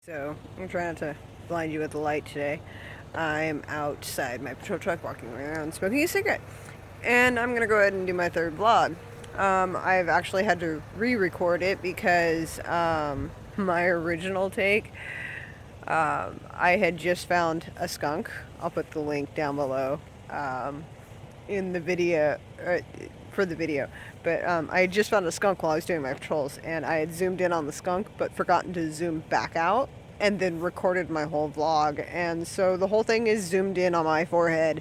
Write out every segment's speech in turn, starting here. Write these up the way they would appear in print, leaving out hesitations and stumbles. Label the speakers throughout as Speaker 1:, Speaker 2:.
Speaker 1: So I'm trying not to blind you with the light today. I'm outside my patrol truck walking around smoking a cigarette. And I'm going to go ahead and do my third vlog. I've actually had to re-record it because my original take, I had just found a skunk. I'll put the link down below in the video, for the video. But I had just found a skunk while I was doing my patrols, and I had zoomed in on the skunk but forgotten to zoom back out and then recorded my whole vlog. And so the whole thing is zoomed in on my forehead.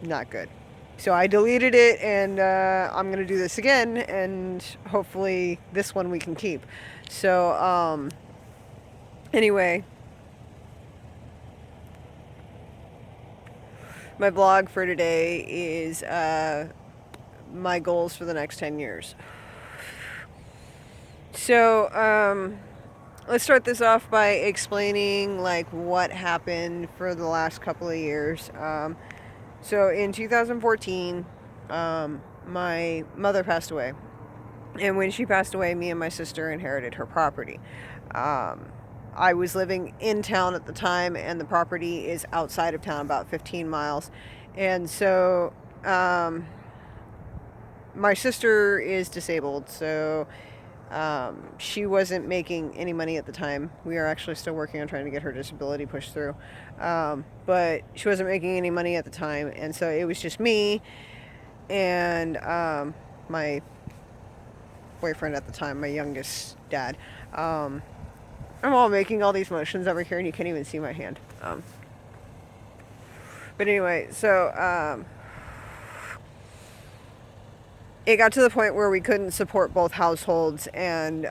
Speaker 1: Not good. So I deleted it, and I'm going to do this again, and hopefully this one we can keep. So, anyway, my vlog for today is my goals for the next 10 years. So, let's start this off by explaining like what happened for the last couple of years. So in 2014, my mother passed away. And when she passed away, me and my sister inherited her property. I was living in town at the time, and the property is outside of town, about 15 miles. And so my sister is disabled, so she wasn't making any money at the time. We are actually still working on trying to get her disability pushed through. But she wasn't making any money at the time, and so it was just me and my boyfriend at the time, my youngest dad. I'm all making all these motions over here, and you can't even see my hand. But anyway, so it got to the point where we couldn't support both households, and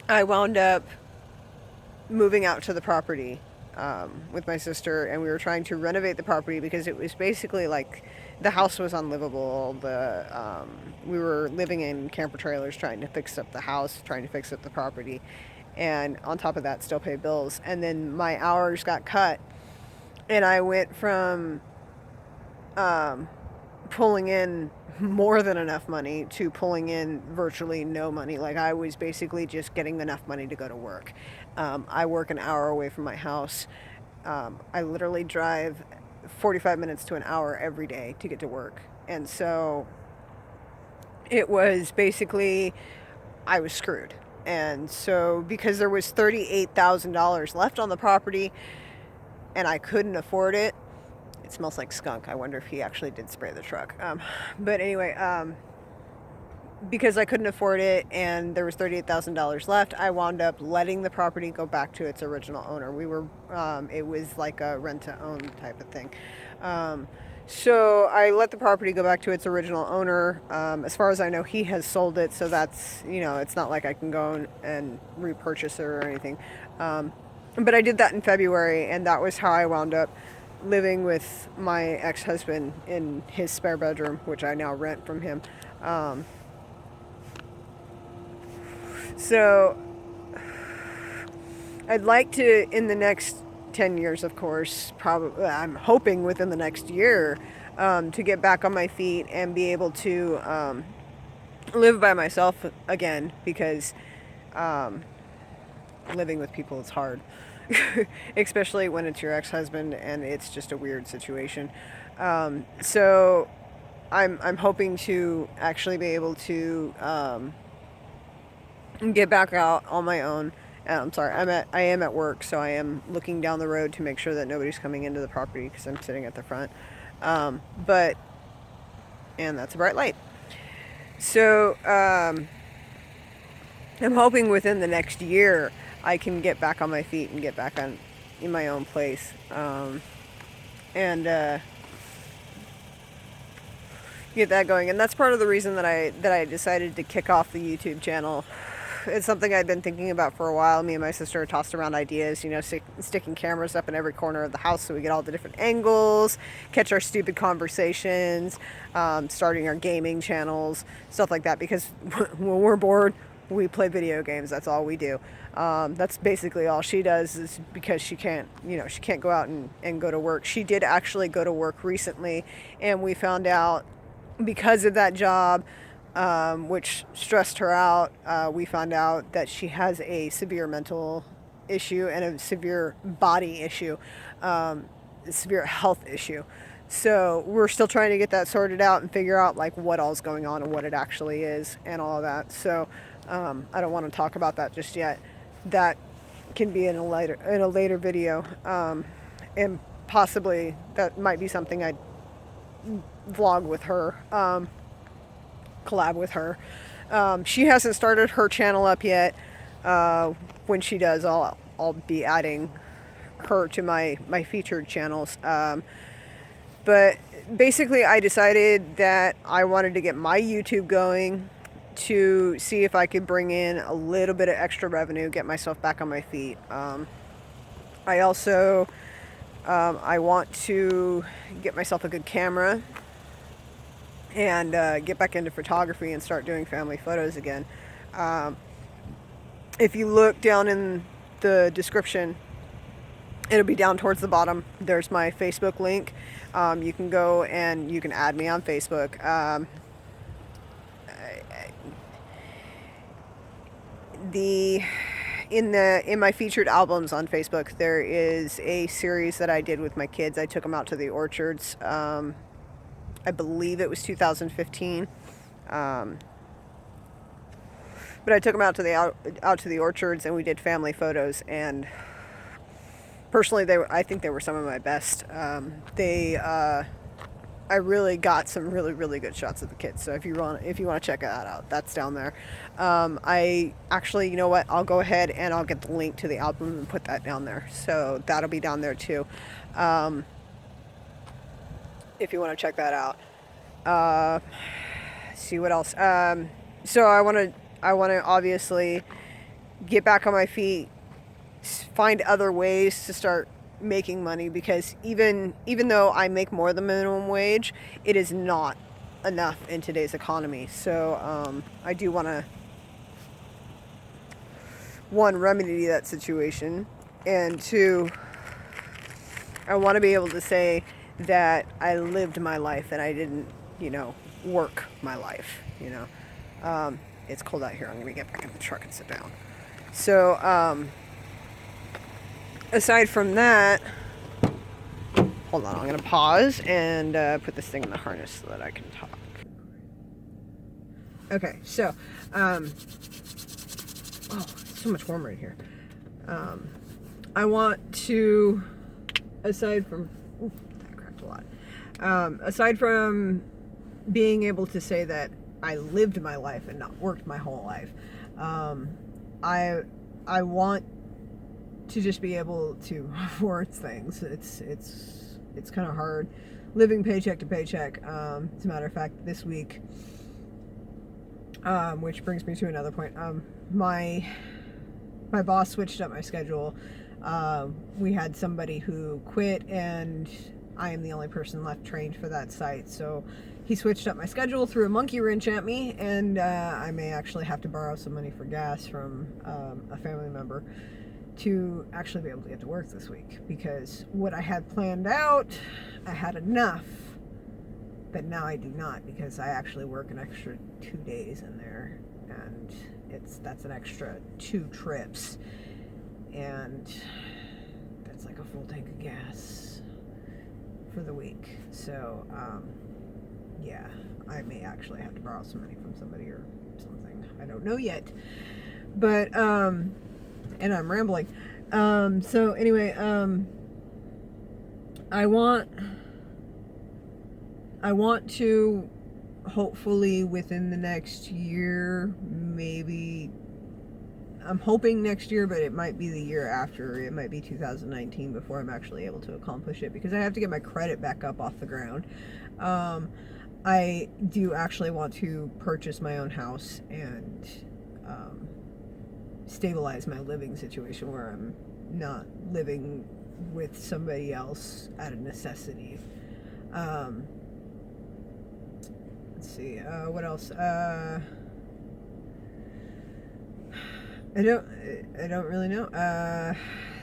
Speaker 1: I wound up moving out to the property with my sister, and we were trying to renovate the property because it was basically like the house was unlivable. We were living in camper trailers trying to fix up the house, trying to fix up the property, and on top of that still pay bills. And then my hours got cut, and I went from pulling in more than enough money to pulling in virtually no money. Like, I was basically just getting enough money to go to work. I work an hour away from my house. I literally drive 45 minutes to an hour every day to get to work. And so it was basically, I was screwed. And so because there was $38,000 left on the property and I couldn't afford it, it smells like skunk. I wonder if he actually did spray the truck. But anyway, because I couldn't afford it and there was $38,000 left, I wound up letting the property go back to its original owner. It was like a rent-to-own type of thing. So I let the property go back to its original owner. As far as I know, he has sold it, so that's, it's not like I can go and repurchase it or anything. But I did that in February, and that was how I wound up living with my ex-husband in his spare bedroom, which I now rent from him. So I'd like to, in the next 10 years, of course, probably, I'm hoping within the next year, to get back on my feet and be able to live by myself again, because living with people is hard. Especially when it's your ex-husband and it's just a weird situation. So I'm hoping to actually be able to get back out on my own. I'm sorry, I am at work, so I am looking down the road to make sure that nobody's coming into the property because I'm sitting at the front. And that's a bright light. So I'm hoping within the next year I can get back on my feet and get back in my own place, and get that going. And that's part of the reason that I decided to kick off the YouTube channel. It's something I'd been thinking about for a while. Me and my sister tossed around ideas, sticking cameras up in every corner of the house so we get all the different angles, catch our stupid conversations, starting our gaming channels, stuff like that, because when we're bored, we play video games. That's all we do. That's basically all she does, is because she can't go out and go to work. She did actually go to work recently, and we found out because of that job, which stressed her out. We found out that she has a severe mental issue and a severe body issue, a severe health issue. So we're still trying to get that sorted out and figure out like what all's going on and what it actually is and all of that. So I don't want to talk about that just yet. That can be in a later video, and possibly that might be something I'd vlog with her, collab with her. She hasn't started her channel up yet. When she does, I'll be adding her to my featured channels. But basically, I decided that I wanted to get my YouTube going to see if I could bring in a little bit of extra revenue, get myself back on my feet. I also I want to get myself a good camera and get back into photography and start doing family photos again. If you look down in the description, it'll be down towards the bottom. There's my Facebook link. You can go and you can add me on Facebook. In my featured albums on Facebook, there is a series that I did with my kids. I took them out to the orchards. I believe it was 2015. But I took them out to the orchards, and we did family photos. And personally, I think they were some of my best. I really got some really, really good shots of the kids. So if you want to check that out, that's down there. I actually, you know what? I'll go ahead and I'll get the link to the album and put that down there. So that'll be down there too. If you want to check that out. See what else. So I want to obviously get back on my feet, find other ways to start making money, because even though I make more than minimum wage, it is not enough in today's economy. So I do want to, one, remedy that situation, and two, I want to be able to say that I lived my life and I didn't, work my life. It's cold out here. I'm gonna get back in the truck and sit down. So aside from that, hold on, I'm going to pause and put this thing in the harness so that I can talk. Okay, so, it's so much warmer in here. I want to, aside from, that cracked a lot. Aside from being able to say that I lived my life and not worked my whole life, I want to just be able to afford things. It's kind of hard living paycheck to paycheck. As a matter of fact, this week, which brings me to another point, my boss switched up my schedule. We had somebody who quit, and I am the only person left trained for that site, so he switched up my schedule, threw a monkey wrench at me, and I may actually have to borrow some money for gas from a family member to actually be able to get to work this week, because what I had planned out, I had enough, but now I do not, because I actually work an extra 2 days in there, and that's an extra 2 trips, and that's like a full tank of gas for the week. So yeah, I may actually have to borrow some money from somebody or something. I don't know yet, but and I'm rambling. So anyway, I want to hopefully within the next year, maybe, I'm hoping next year, but it might be the year after. It might be 2019 before I'm actually able to accomplish it, because I have to get my credit back up off the ground. I do actually want to purchase my own house and stabilize my living situation, where I'm not living with somebody else out of necessity. Let's see, what else? I don't really know.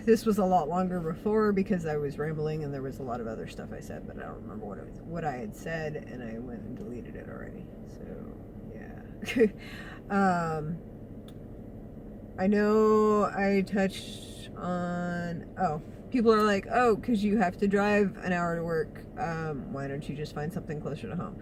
Speaker 1: This was a lot longer before because I was rambling and there was a lot of other stuff I said, but I don't remember what I had said, and I went and deleted it already. So yeah. um, I know I touched on, oh, people are like, oh, because you have to drive an hour to work, why don't you just find something closer to home?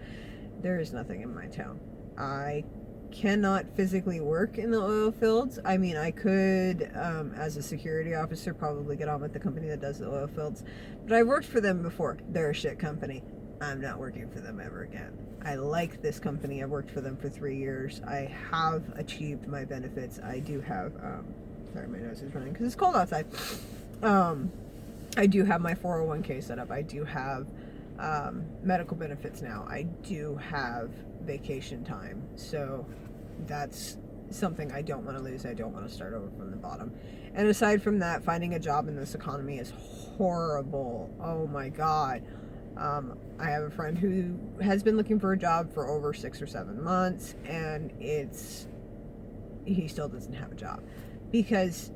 Speaker 1: There is nothing in my town. I cannot physically work in the oil fields. I mean, I could, as a security officer, probably get on with the company that does the oil fields, but I've worked for them before. They're a shit company. I'm not working for them ever again. I like this company. I've worked for them for 3 years. I have achieved my benefits. I do have, sorry, my nose is running because it's cold outside. I do have my 401k set up. I do have medical benefits now. I do have vacation time. So that's something I don't want to lose. I don't want to start over from the bottom. And aside from that, finding a job in this economy is horrible. Oh my God. I have a friend who has been looking for a job for over 6 or 7 months, and he still doesn't have a job because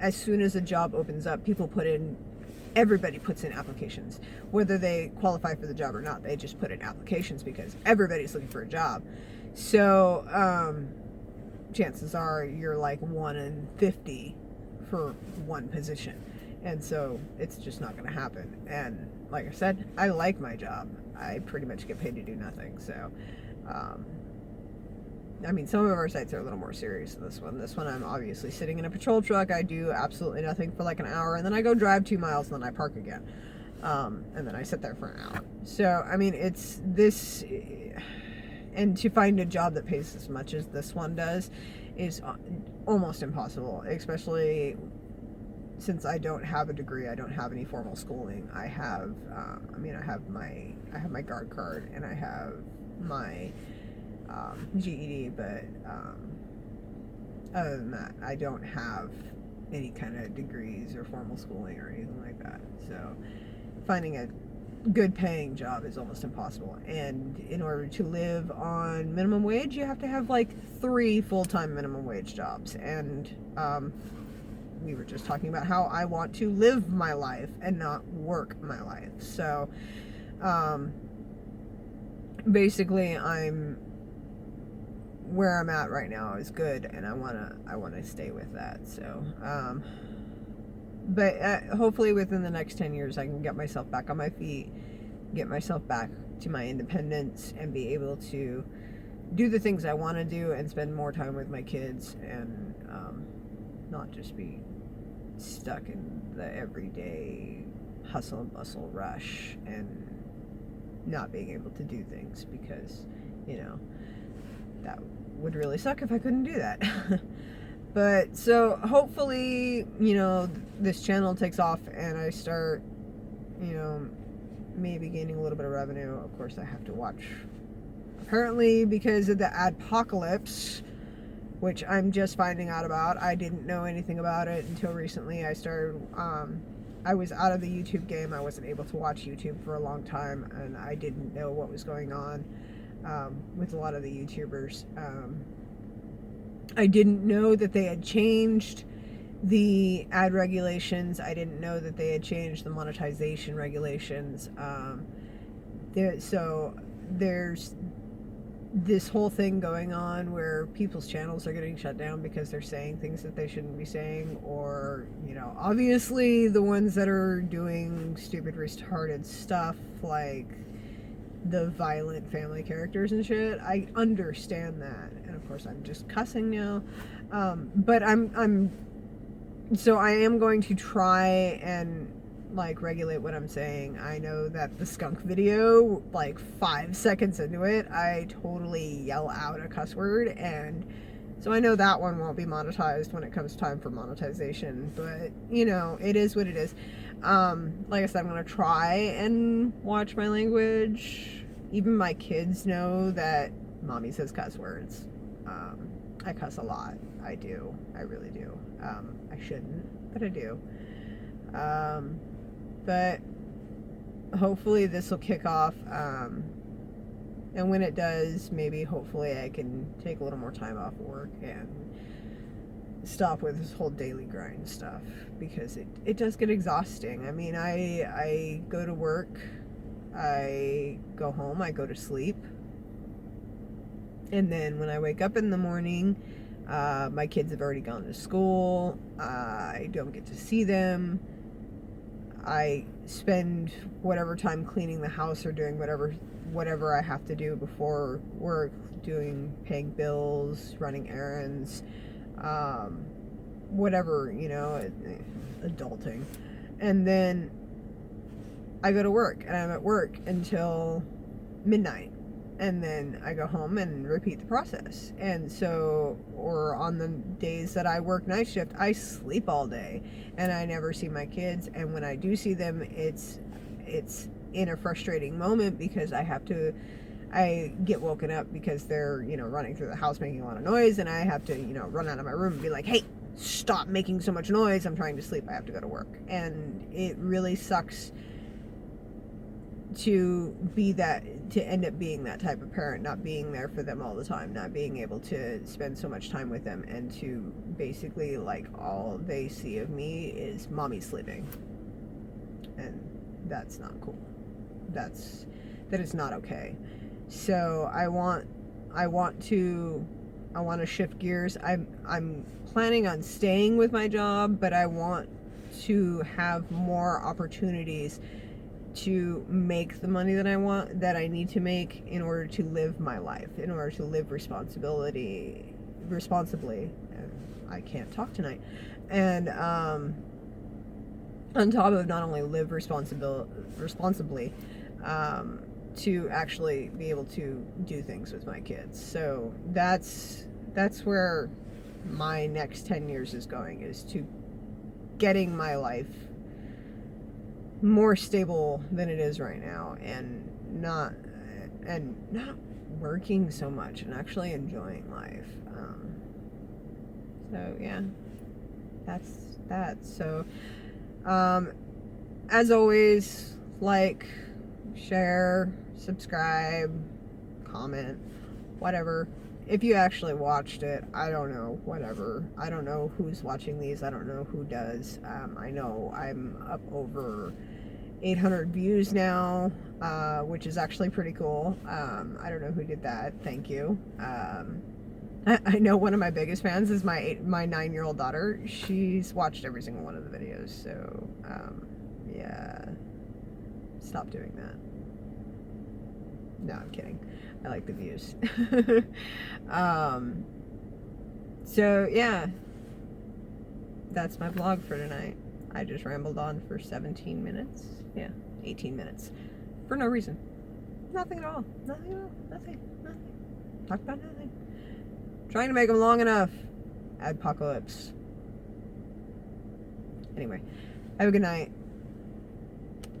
Speaker 1: as soon as a job opens up, everybody puts in applications, whether they qualify for the job or not. They just put in applications because everybody's looking for a job. So chances are you're like 1 in 50 for one position, and so it's just not going to happen. And like I said, I like my job. I pretty much get paid to do nothing. So I mean, some of our sites are a little more serious than this one. This one, I'm obviously sitting in a patrol truck. I do absolutely nothing for like an hour, and then I go drive 2 miles, and then I park again. And then I sit there for an hour. So, I mean, it's this, and to find a job that pays as much as this one does is almost impossible, especially since I don't have a degree. I don't have any formal schooling. I have, I have my guard card, and I have my GED, but other than that, I don't have any kind of degrees or formal schooling or anything like that. So finding a good paying job is almost impossible. And in order to live on minimum wage, you have to have like 3 full-time minimum wage jobs. And we were just talking about how I want to live my life and not work my life. So basically, where I'm at right now is good, and I wanna stay with that. So but hopefully within the next 10 years I can get myself back on my feet, get myself back to my independence, and be able to do the things I want to do and spend more time with my kids, and not just be stuck in the everyday hustle and bustle rush and not being able to do things, because that would really suck if I couldn't do that. But so hopefully, this channel takes off and I start, maybe gaining a little bit of revenue. Of course, I have to watch, apparently, because of the adpocalypse, which I'm just finding out about. I didn't know anything about it until recently. I was out of the YouTube game. I wasn't able to watch YouTube for a long time, and I didn't know what was going on with a lot of the YouTubers. I didn't know that they had changed the ad regulations. I didn't know that they had changed the monetization regulations. So there's this whole thing going on where people's channels are getting shut down because they're saying things that they shouldn't be saying, or obviously the ones that are doing stupid, retarded stuff like the violent family characters and shit. I understand that, and of course I'm just cussing now, but so I am going to try and regulate what I'm saying. I know that the skunk video, 5 seconds into it, I totally yell out a cuss word, and so I know that one won't be monetized when it comes time for monetization, but it is what it is. Like I said, I'm going to try and watch my language. Even my kids know that mommy says cuss words. I cuss a lot. I do. I really do. I shouldn't, but I do. But hopefully this will kick off. And when it does, maybe hopefully I can take a little more time off work and stop with this whole daily grind stuff, because it does get exhausting. I mean, I go to work, I go home, I go to sleep, And then when I wake up in the morning, my kids have already gone to school. I don't get to see them. I spend whatever time cleaning the house or doing whatever I have to do before work, paying bills, running errands, whatever, adulting. And then I go to work, and I'm at work until midnight, and then I go home and repeat the process. And so, or on the days that I work night shift, I sleep all day and I never see my kids. And when I do see them, it's in a frustrating moment because I get woken up because they're, running through the house making a lot of noise, and I have to, run out of my room and be like, hey, stop making so much noise. I'm trying to sleep. I have to go to work. And it really sucks to end up being that type of parent, not being there for them all the time, not being able to spend so much time with them, and to basically, like, all they see of me is mommy sleeping. And that's not cool. That is not okay. So I want to shift gears. I'm planning on staying with my job, but I want to have more opportunities to make the money that I need to make in order to live my life, in order to live responsibly. I can't talk tonight. And on top of not only live responsibly, to actually be able to do things with my kids. So that's where my next 10 years is going, is to getting my life more stable than it is right now, and not working so much, and actually enjoying life. So yeah, that's that. So as always, like, share, subscribe, comment, whatever. If you actually watched it, I don't know, whatever. I don't know who's watching these. I don't know who does. I know I'm up over 800 views now, which is actually pretty cool. I don't know who did that. Thank you. I know one of my biggest fans is my 9-year-old daughter. She's watched every single one of the videos. So, yeah. Stop doing that. No, I'm kidding. I like the views. So yeah, that's my vlog for tonight. I just rambled on for 17 minutes. Yeah, 18 minutes. For no reason. Nothing at all. Nothing. Talk about nothing. Trying to make them long enough. Adpocalypse. Anyway, have a good night.